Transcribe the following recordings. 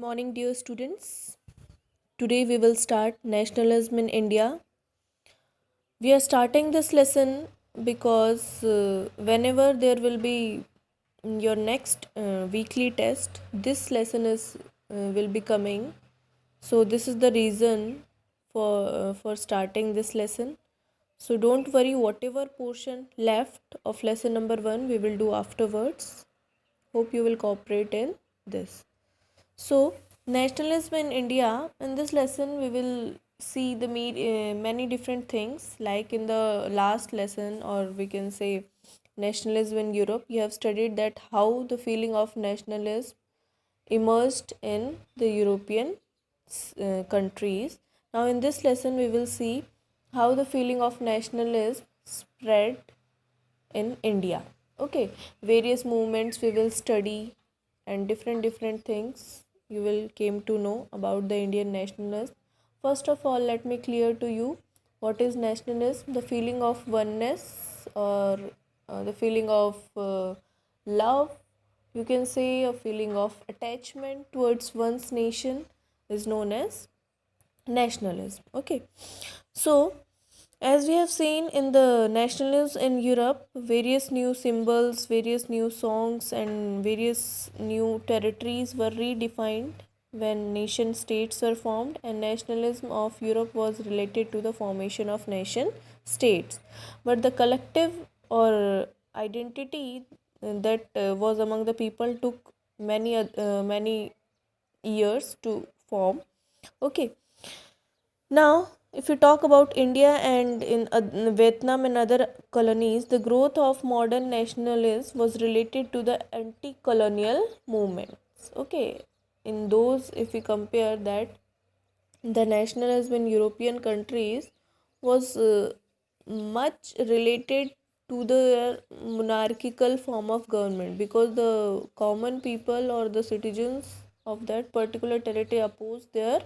Morning, dear students. Today we will start nationalism in India. We are starting this lesson because whenever there will be your next weekly test, this lesson is will be coming. So this is the reason for starting this lesson. So don't worry, whatever portion left of lesson number 1 we will do afterwards. Hope you will cooperate in this. So, nationalism in India. In this lesson, we will see many different things. Like in the last lesson, or we can say nationalism in Europe, you have studied that how the feeling of nationalism emerged in the European countries. Now, in this lesson, we will see how the feeling of nationalism spread in India. Okay, various movements we will study and different things you will came to know about the Indian nationalism. First of all, let me clear to you what is nationalism. The feeling of oneness or the feeling of love, you can say a feeling of attachment towards one's nation is known as nationalism. Okay, so as we have seen in the nationalism in Europe, various new symbols, various new songs, and various new territories were redefined when nation states were formed, and nationalism of Europe was related to the formation of nation states. But the collective or identity that was among the people took many years to form. Okay, now, if you talk about India and in Vietnam and other colonies, the growth of modern nationalism was related to the anti-colonial movements. Okay, in those, if we compare that, the nationalism in European countries was much related to the monarchical form of government, because the common people or the citizens of that particular territory opposed their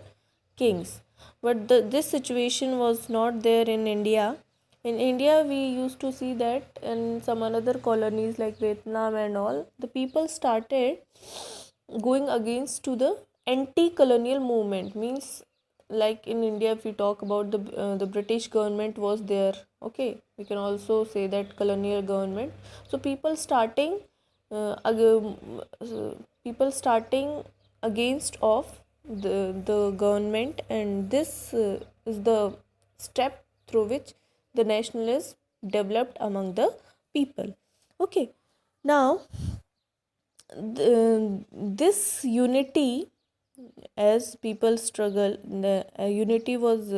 kings. But this situation was not there in India. In India, we used to see that in some another colonies like Vietnam and all, the people started going against to the anti-colonial movement. Means, like in India, if we talk about the British government was there. Okay, we can also say that colonial government. So people starting against of the government, and this is the step through which the nationalism developed among the people. Okay, now this unity, as people struggle, the unity was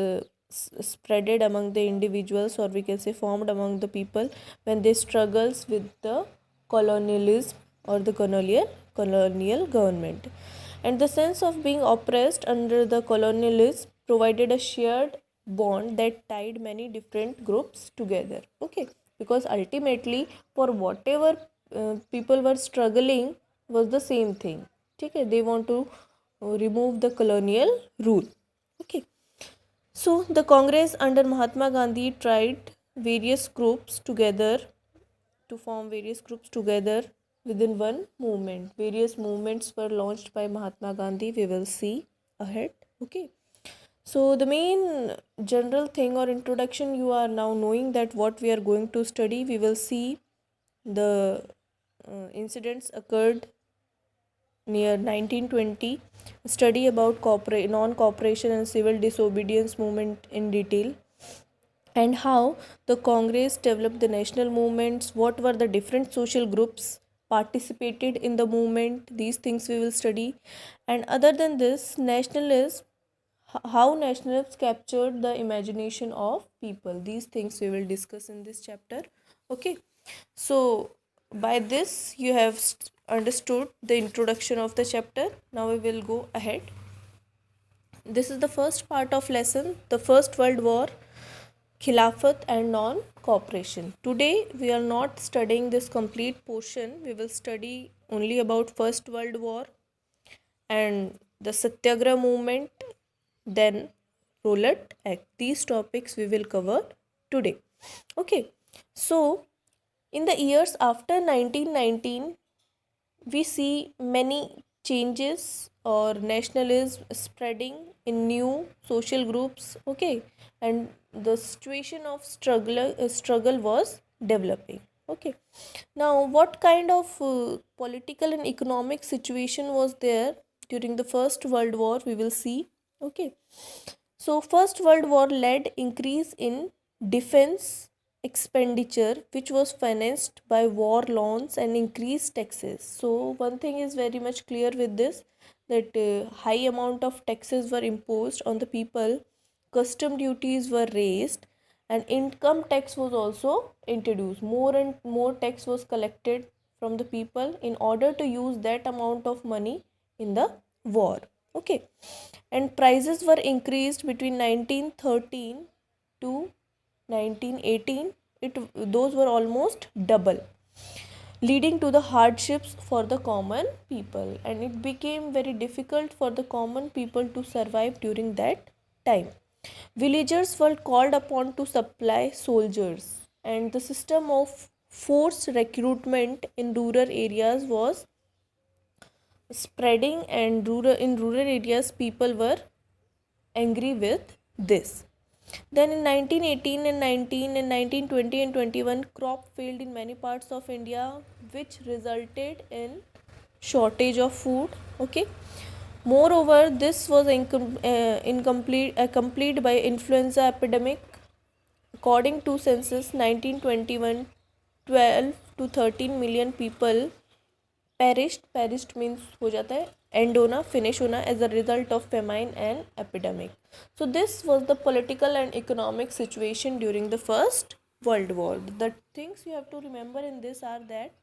spreaded among the individuals, or we can say formed among the people when they struggles with the colonialism or the colonial government, and the sense of being oppressed under the colonialism provided a shared bond that tied many different groups together. Okay, because ultimately for whatever people were struggling was the same thing. Okay, they want to remove the colonial rule. Okay, so the Congress under Mahatma Gandhi tried various groups together to form various groups together within one movement. Various movements were launched by Mahatma Gandhi. We will see ahead. Okay. So the main general thing or introduction, you are now knowing that what we are going to study. We will see the incidents occurred near 1920, study about non-cooperation and civil disobedience movement in detail, and how the Congress developed the national movements, what were the different social groups participated in the movement. These things we will study. And other than this, nationalism, how nationalism captured the imagination of people. These things we will discuss in this chapter. Okay, so by this you have understood the introduction of the chapter. Now we will go ahead. This is the first part of lesson, the First World War, Khilafat and non-cooperation. Today we are not studying this complete portion. We will study only about First World War and the Satyagraha movement, then Rowlatt Act. These topics we will cover today. Okay, so in the years after 1919, we see many changes or nationalism spreading in new social groups, okay, and the situation of struggle was developing, okay. Now, what kind of political and economic situation was there during the First World War? We will see. Okay. So, First World War led increase in defense expenditure, which was financed by war loans and increased taxes. So, one thing is very much clear with this, that high amount of taxes were imposed on the people, custom duties were raised, and income tax was also introduced. More and more tax was collected from the people in order to use that amount of money in the war, okay. And prices were increased between 1913 to 1918. Those were almost double, leading to the hardships for the common people, and it became very difficult for the common people to survive during that time. Villagers were called upon to supply soldiers, and the system of forced recruitment in rural areas was spreading, and rural areas people were angry with this. Then in 1918 and 1920 and 21, crop failed in many parts of India, which resulted in shortage of food, okay. Moreover, this was accompanied by influenza epidemic. According to census 1921, 12 to 13 million people perished means हो जाता है end होना, finish होना as a result of famine and epidemic. So this was the political and economic situation during the First World War. The things you have to remember in this are that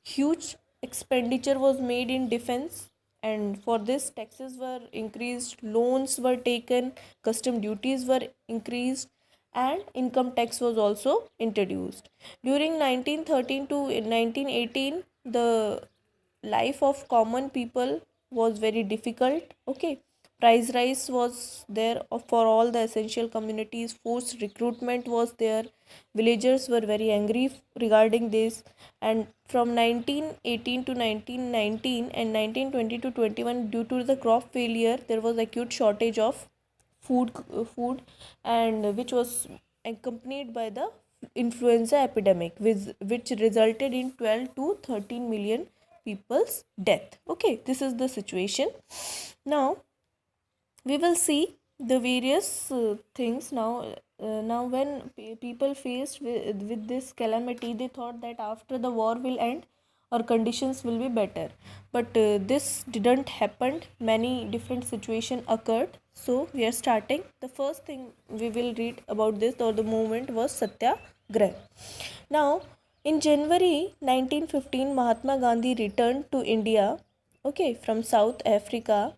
huge expenditure was made in defense, and for this taxes were increased, loans were taken, custom duties were increased, and income tax was also introduced. During 1913 to 1918, the life of common people was very difficult, okay. Price rise was there for all the essential communities, forced recruitment was there, villagers were very angry regarding this. And from 1918 to 1919 and 1920 to 21, due to the crop failure, there was acute shortage of food, and which was accompanied by the influenza epidemic, which resulted in 12 to 13 million people's death, okay. This is the situation. Now we will see the various things. Now when people faced with this calamity, they thought that after the war will end, our conditions will be better, but this didn't happen. Many different situation occurred. So we are starting. The first thing we will read about this or the movement was Satyagrah. Now in January 1915, Mahatma Gandhi returned to India, okay, from South Africa,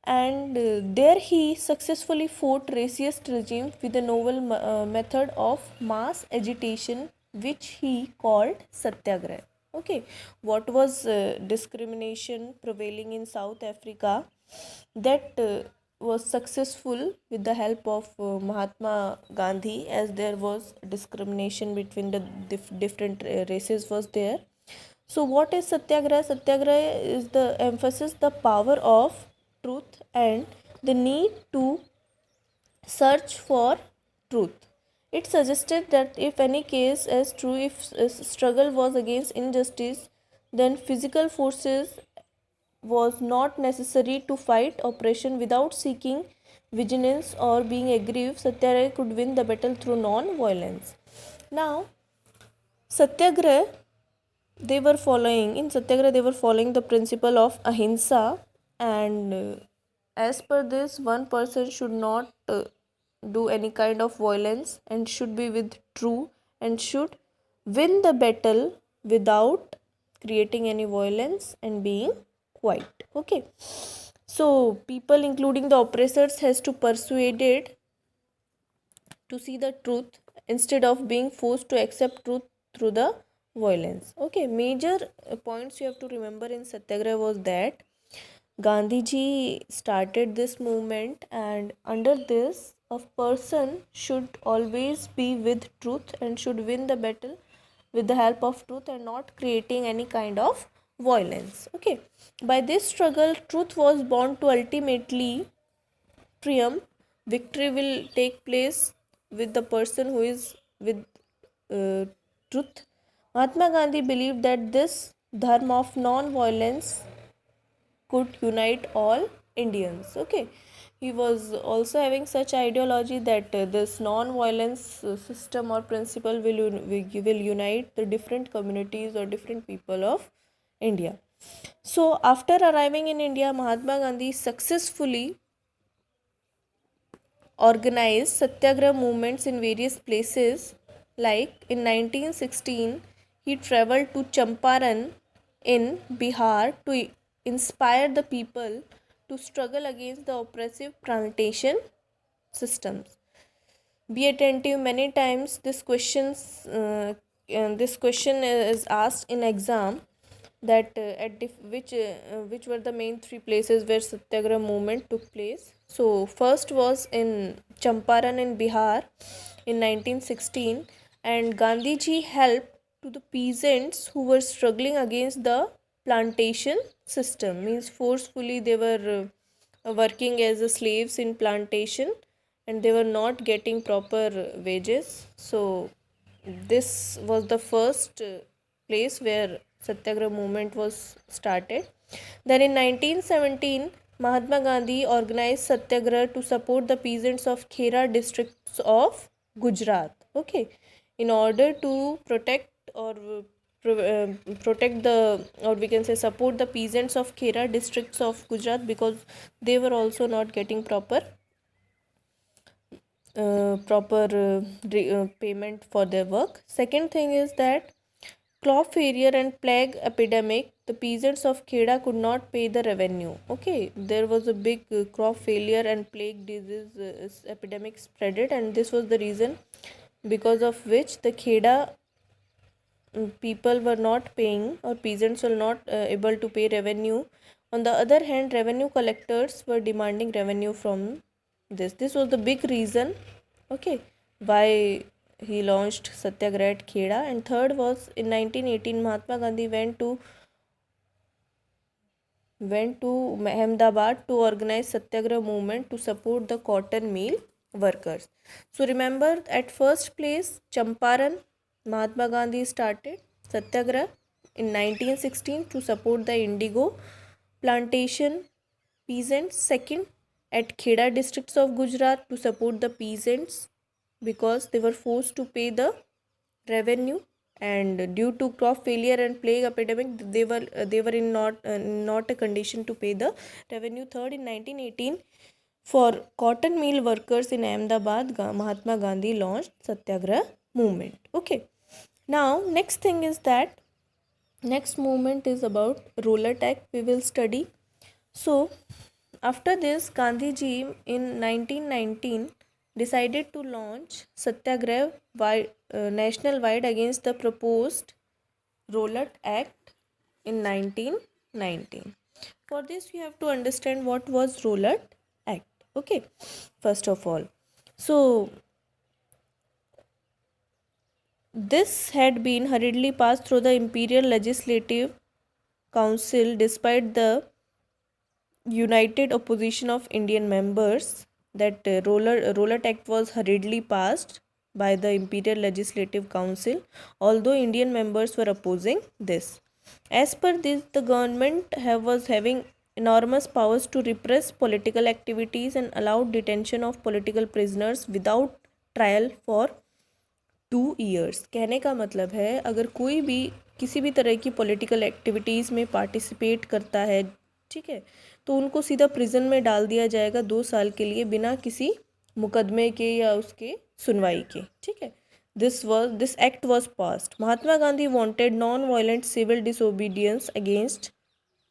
and there he successfully fought racist regime with a novel method of mass agitation, which he called Satyagrah. Okay, what was discrimination prevailing in South Africa, that was successful with the help of Mahatma Gandhi, as there was discrimination between the different races was there. So what is Satyagraha? Satyagraha is the emphasis the power of truth and the need to search for truth. It suggested that if any case as true, if struggle was against injustice, then physical forces was not necessary to fight oppression. Without seeking vigilance or being aggrieved, Satyagraha could win the battle through non-violence. Now, Satyagraha, they were following the principle of ahimsa, and as per this, one person should not do any kind of violence and should be with true, and should win the battle without creating any violence and being quiet, okay. So people, including the oppressors, has to persuaded to see the truth instead of being forced to accept truth through the violence, okay. Major points you have to remember in Satyagraha was that Gandhiji started this movement, and under this, a person should always be with truth and should win the battle with the help of truth and not creating any kind of violence. Okay, by this struggle, truth was born to ultimately triumph. Victory will take place with the person who is with truth. Mahatma Gandhi believed that this dharma of non-violence could unite all Indians. Okay, he was also having such ideology that this non-violence system or principle will unite the different communities or different people of India. So after arriving in India, Mahatma Gandhi successfully organized satyagrah movements in various places. Like in 1916, he traveled to Champaran in Bihar to inspire the people to struggle against the oppressive plantation systems. Be attentive. Many times this question is asked in exam, that which were the main three places where satyagraha movement took place. So first was in Champaran in Bihar in 1916, and Gandhi ji helped to the peasants who were struggling against the plantation system. Means forcefully they were working as a slaves in plantation, and they were not getting proper wages. So this was the first place where satyagraha movement was started. Then in 1917, Mahatma Gandhi organized satyagraha to support the peasants of Khera districts of Gujarat. Okay, in order to protect or protect the, or we can say support the peasants of Khera districts of Gujarat, because they were also not getting proper payment for their work. Second thing is that crop failure and plague epidemic, the peasants of Kheda could not pay the revenue. Okay, there was a big crop failure and plague disease epidemic spreaded, and this was the reason because of which the Kheda people were not paying, or peasants were not able to pay revenue. On the other hand, revenue collectors were demanding revenue from this was the big reason, okay, why he launched satyagraha at Kheda. And third was in 1918, Mahatma Gandhi went to Ahmedabad to organize satyagraha movement to support the cotton mill workers. So remember, at first place Champaran, Mahatma Gandhi started satyagraha in 1916 to support the indigo plantation peasants. Second, at Kheda districts of Gujarat to support the peasants because they were forced to pay the revenue, and due to crop failure and plague epidemic they were in not a condition to pay the revenue. Third, in 1918, for cotton mill workers in Ahmedabad, Mahatma Gandhi launched satyagraha movement. Okay, now next thing is that next movement is about Rowlatt Act we will study. So after this, Gandhi ji in 1919 decided to launch satyagraha national wide against the proposed Rowlatt Act in 1919. For this, we have to understand what was Rowlatt Act. Okay, first of all, so this had been hurriedly passed through the Imperial Legislative Council despite the united opposition of Indian members. That Rowlatt Act was hurriedly passed by the Imperial Legislative Council, although Indian members were opposing this. As per this, the government was having enormous powers to repress political activities and allowed detention of political prisoners without trial for 2 years. कहने का मतलब है, अगर कोई भी किसी भी तरह की पॉलिटिकल एक्टिविटीज़ में पार्टिसिपेट करता है, ठीक है, तो उनको सीधा प्रिजन में डाल दिया जाएगा 2 साल के लिए बिना किसी मुकदमे के या उसके सुनवाई के. ठीक है, this act was passed. Mahatma Gandhi wanted non-violent civil disobedience against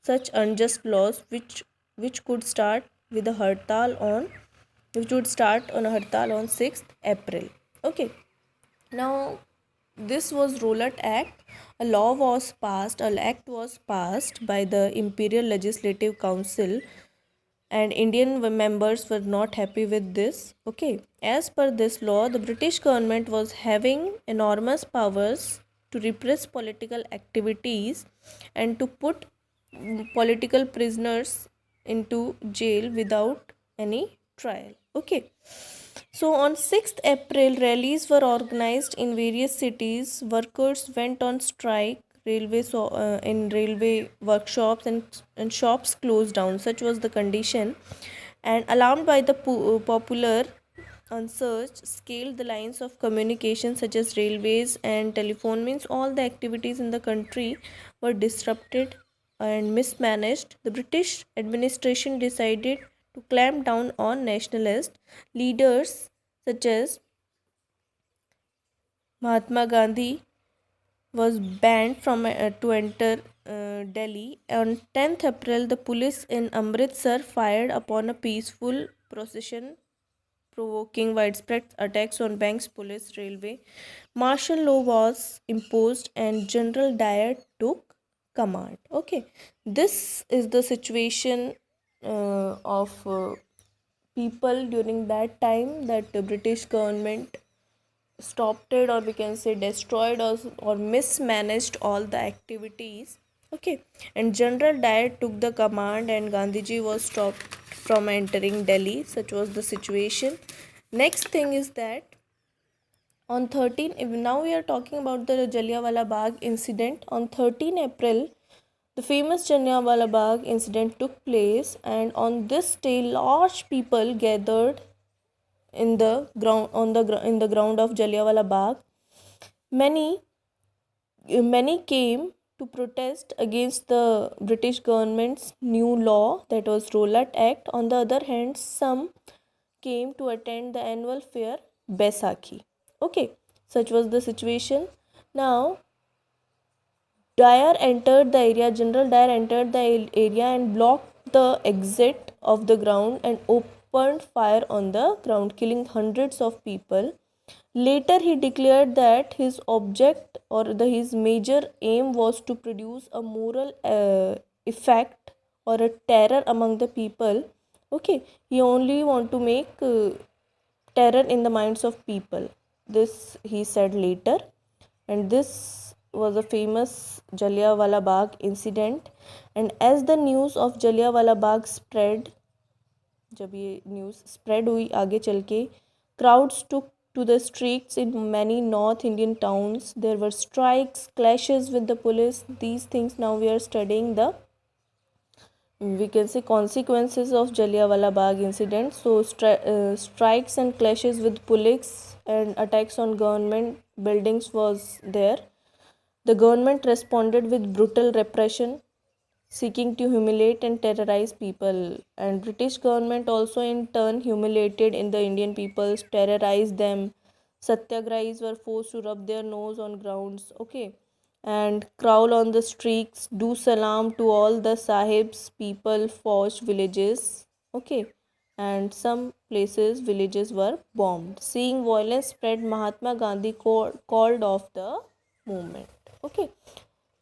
such unjust laws which could start with a hartal on which would start on a hartal on 6th April. Okay, now this was Rowlatt Act. A law was passed, an act was passed by the Imperial Legislative Council, and Indian members were not happy with this. Okay, as per this law, the British government was having enormous powers to repress political activities and to put political prisoners into jail without any trial. Okay. So on 6th April, rallies were organized in various cities. Workers went on strike. In railway workshops and shops closed down. Such was the condition. And alarmed by the popular unsearch, scaled the lines of communication such as railways and telephone means all the activities in the country were disrupted and mismanaged. The British administration decided to clamp down on nationalist leaders such as Mahatma Gandhi was banned from to enter Delhi. On 10th April, the police in Amritsar fired upon a peaceful procession, provoking widespread attacks on banks, police, railway. Martial law was imposed and General Dyer took command. Okay, this is the situation of people during that time, that the British government stopped it, or we can say destroyed or mismanaged all the activities. Okay, and General Dyer took the command and Gandhiji was stopped from entering Delhi. Such was the situation. Next thing is that on 13, if now we are talking about the Jallianwala Bagh incident. On 13 April, the famous Jallianwala Bagh incident took place, and on this day large people gathered in the ground in the ground of Jallianwala Bagh. Many came to protest against the British government's new law, that was Rowlatt Act. On the other hand, some came to attend the annual fair Baisakhi. Okay, such was the situation. Now, General Dyer entered the area and blocked the exit of the ground and opened fire on the ground, killing hundreds of people. Later, he declared that his object or his major aim was to produce a moral effect or a terror among the people. Okay, he only want to make terror in the minds of people. This he said later, and this was a famous Jallianwala Bagh incident. And as the news of Jallianwala Bagh spread, जब ये news spread हुई आगे चल के, crowds took to the streets in many North Indian towns. There were strikes, clashes with the police. These things now we are studying the, we can say, consequences of Jallianwala Bagh incident. So strikes and clashes with police and attacks on government buildings was there. The government responded with brutal repression, seeking to humiliate and terrorize people, and British government also in turn humiliated in the Indian peoples, terrorized them. Satyagrahis were forced to rub their nose on grounds, okay, and crawl on the streets, do salam to all the sahibs. People forged villages, okay, and some places villages were bombed. Seeing violence spread, Mahatma Gandhi called off the movement. Okay,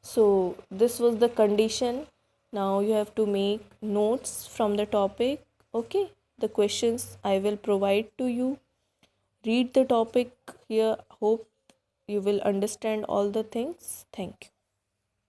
so this was the condition. Now you have to make notes from the topic. Okay, the questions I will provide to you. Read the topic here. Hope you will understand all the things. Thank you.